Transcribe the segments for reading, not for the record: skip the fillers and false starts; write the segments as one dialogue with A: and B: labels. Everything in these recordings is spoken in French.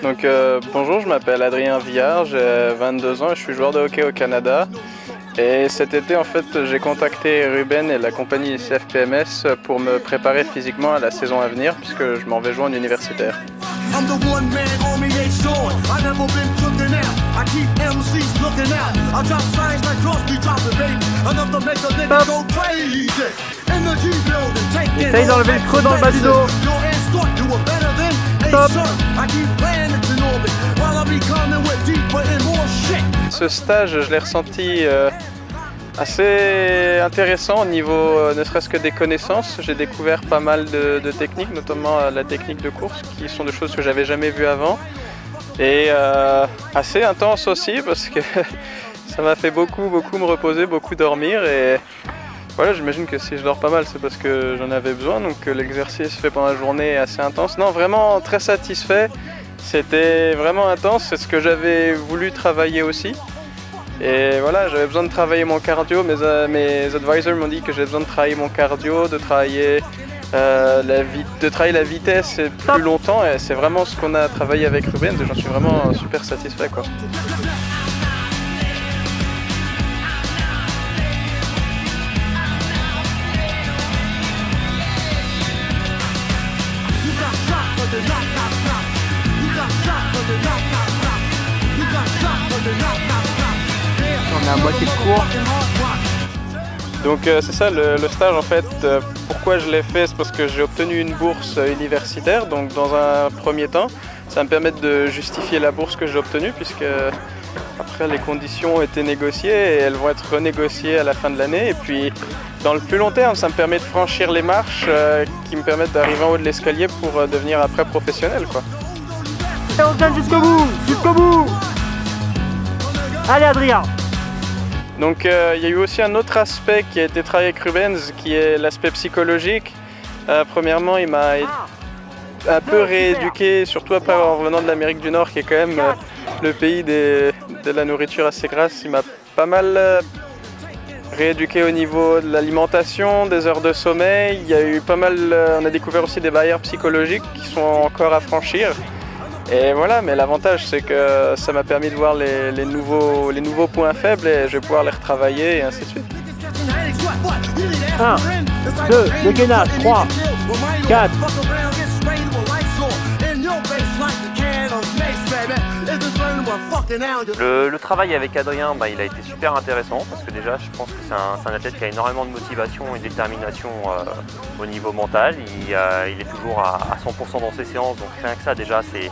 A: Donc bonjour, je m'appelle Adrien Villard, j'ai 22 ans et je suis joueur de hockey au Canada. Et cet été, en fait, j'ai contacté Ruben et la compagnie CFPMS pour me préparer physiquement à la saison à venir, puisque je m'en vais jouer en universitaire.
B: Essaye d'enlever le creux dans le bas du dos. Stop.
A: Ce stage, je l'ai ressenti assez intéressant au niveau ne serait-ce que des connaissances. J'ai découvert pas mal de techniques, notamment la technique de course, qui sont des choses que j'avais jamais vues avant. Et assez intense aussi, parce que ça m'a fait beaucoup me reposer, beaucoup dormir. Et voilà, j'imagine que si je dors pas mal, c'est parce que j'en avais besoin. Donc l'exercice fait pendant la journée est assez intense. Non, vraiment très satisfait. C'était vraiment intense, c'est ce que j'avais voulu travailler aussi. Et voilà, j'avais besoin de travailler mon cardio. Mes advisors m'ont dit que j'avais besoin de travailler mon cardio, de travailler la vitesse plus longtemps. Et c'est vraiment ce qu'on a travaillé avec Ruben et j'en suis vraiment super satisfait, quoi.
B: On est à moitié de cours.
A: Donc c'est ça le stage en fait. Pourquoi je l'ai fait, c'est parce que j'ai obtenu une bourse universitaire. Donc dans un premier temps, ça me permet de justifier la bourse que j'ai obtenue, puisque après les conditions ont été négociées et elles vont être renégociées à la fin de l'année. Et puis dans le plus long terme, ça me permet de franchir les marches qui me permettent d'arriver en haut de l'escalier pour devenir après professionnel, quoi.
B: Et on tient jusqu'au bout, jusqu'au bout. Allez Adrien.
A: Donc il y a eu aussi un autre aspect qui a été travaillé avec Rubens, qui est l'aspect psychologique. Premièrement, il m'a un peu rééduqué, surtout après en revenant de l'Amérique du Nord, qui est quand même le pays de la nourriture assez grasse. Il m'a pas mal rééduqué au niveau de l'alimentation, des heures de sommeil. Il y a eu pas mal, on a découvert aussi des barrières psychologiques qui sont encore à franchir. Et voilà, mais l'avantage c'est que ça m'a permis de voir les nouveaux points faibles et je vais pouvoir les retravailler et ainsi de suite.
B: 1, 2, le gainage, 3, 4.
C: Le travail avec Adrien, il a été super intéressant parce que déjà je pense que c'est un athlète qui a énormément de motivation et de détermination au niveau mental. Il est toujours à 100% dans ses séances, donc rien que ça déjà c'est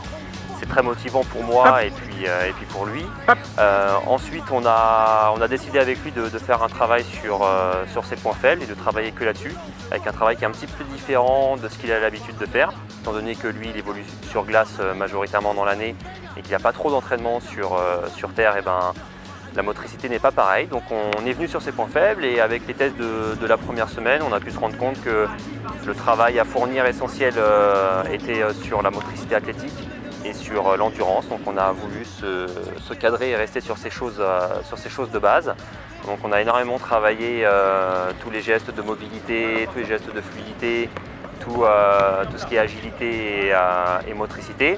C: très motivant pour moi et puis pour lui. Ensuite on a décidé avec lui de faire un travail sur ses points faibles et de travailler que là-dessus, avec un travail qui est un petit peu différent de ce qu'il a l'habitude de faire, étant donné que lui il évolue sur glace majoritairement dans l'année et qu'il n'y a pas trop d'entraînement sur terre, et la motricité n'est pas pareille. Donc on est venu sur ses points faibles et avec les tests de la première semaine, on a pu se rendre compte que le travail à fournir essentiel était sur la motricité athlétique et sur l'endurance. Donc on a voulu se cadrer et rester sur ces choses de base. Donc on a énormément travaillé tous les gestes de mobilité, tous les gestes de fluidité, tout ce qui est agilité et motricité.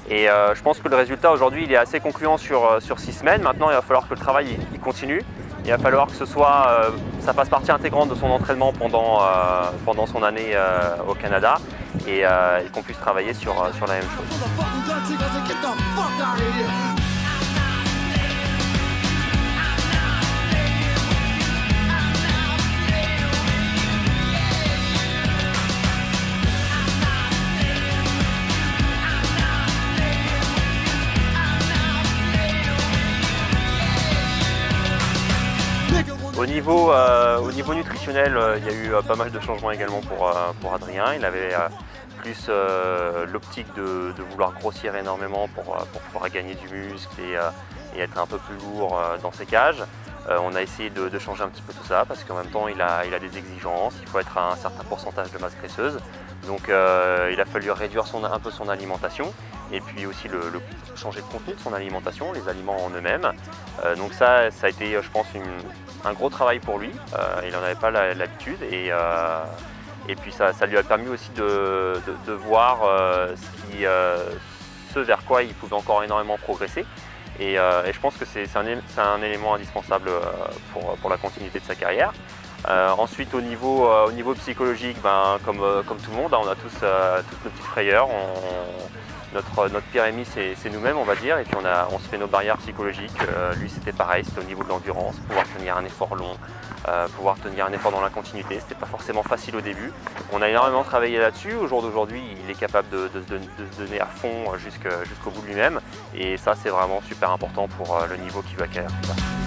C: Et je pense que le résultat aujourd'hui il est assez concluant sur 6 semaines. Maintenant il va falloir que le travail il continue. Il va falloir que ça fasse partie intégrante de son entraînement pendant son année au Canada et qu'on puisse travailler sur la même chose. Au niveau nutritionnel, il y a eu pas mal de changements également pour Adrien. Il avait plus l'optique de vouloir grossir énormément pour pouvoir gagner du muscle et être un peu plus lourd dans ses cages. On a essayé de changer un petit peu tout ça parce qu'en même temps il a des exigences, il faut être à un certain pourcentage de masse graisseuse. Donc il a fallu réduire un peu son alimentation et puis aussi changer le contenu de son alimentation, les aliments en eux-mêmes. Donc ça a été je pense un gros travail pour lui, il n'en avait pas l'habitude et Et puis ça lui a permis aussi de voir ce vers quoi il pouvait encore énormément progresser. Et je pense que c'est un élément indispensable pour la continuité de sa carrière. Ensuite, au niveau psychologique, comme tout le monde, on a tous toutes nos petites frayeurs. Notre pire ennemi, c'est nous-mêmes, on va dire, et puis on se fait nos barrières psychologiques. Lui, c'était pareil, c'était au niveau de l'endurance, pouvoir tenir un effort long, pouvoir tenir un effort dans la continuité. C'était pas forcément facile au début. On a énormément travaillé là-dessus. Au jour d'aujourd'hui, il est capable de se donner à fond jusqu'au bout de lui-même, et ça, c'est vraiment super important pour le niveau qu'il va acquérir plus tard.